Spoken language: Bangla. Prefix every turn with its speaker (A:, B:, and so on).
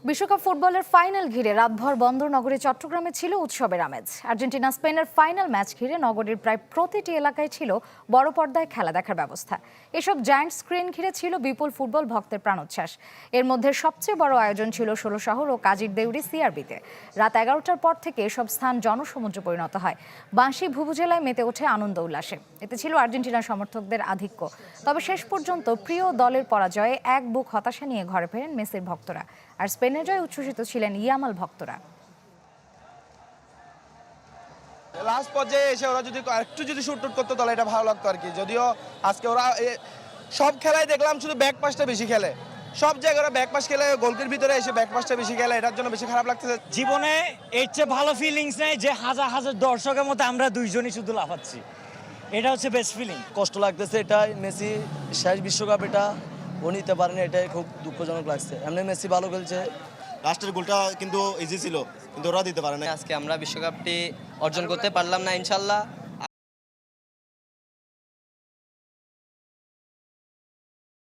A: বিশ্বকাপ ফুটবলের ফাইনাল ঘিরে রাতভর বন্দর নগরী চট্টগ্রামে ছিল উৎসবের আমেজ। আর্জেন্টিনা স্পেনের ফাইনাল ম্যাচ ঘিরে নগরীর প্রায় প্রতিটি এলাকায় ছিল বড় পর্দায় খেলা দেখার ব্যবস্থা। এসব জায়ান্ট স্ক্রিন ঘিরে ছিল বিপুল ফুটবল ভক্তের প্রাণোচ্ছ্বাস। এর মধ্যে সবচেয়ে বড় আয়োজন ছিল ১৬ শহর ও কাজীর দেউরি সিআরবিতে। রাত ১১টার পর থেকে এসব স্থান জনসমুদ্রে পরিণত হয়। বাঁশি ভুবুজেলায় মেতে ওঠে আনন্দ উল্লাসে। এতে ছিল আর্জেন্টিনার সমর্থকদের আধিক্য। তবে শেষ পর্যন্ত প্রিয় দলের পরাজয়ে এক বুক হতাশা নিয়ে ঘরে ফেরেন মেসির ভক্তরা। আর স্পেনের জয়ে উচ্ছ্বসিত ছিলেন ইয়ামাল ভক্তরা।
B: লাস্ট পর্যায়ে এসে ওরা যদি একটু শুট করতো তাহলে এটা ভালো লাগতো আর কি। যদিও আজকে ওরা সব খেলায় দেখলাম শুধু ব্যাক পাসটা বেশি খেলে, সব জায়গায় ওরা ব্যাক পাস খেলে, গোলকির ভিতরে এসে ব্যাক পাসটা বেশি খেলে, এটার জন্য বেশি খারাপ লাগতেছে।
C: জীবনে এর চেয়ে ভালো ফিলিংস নেই যে হাজার হাজার দর্শকের মধ্যে আমরা দুইজনই শুধু লাফাচ্ছি। এটা হচ্ছে বেস্ট ফিলিং।
D: কষ্ট লাগতেছে, এটাই মেসি শেষ বিশ্বকাপ, এটা ও নিতে পারেনি, এটাই খুব দুঃখজনক লাগছে। এমনি মেসি ভালো খেলছে,
E: লাস্টের গোলটা কিন্তু ইজি ছিল, কিন্তু ওরা দিতে পারে না।
F: আজকে আমরা বিশ্বকাপটি অর্জন করতে পারলাম না, ইনশাল্লাহ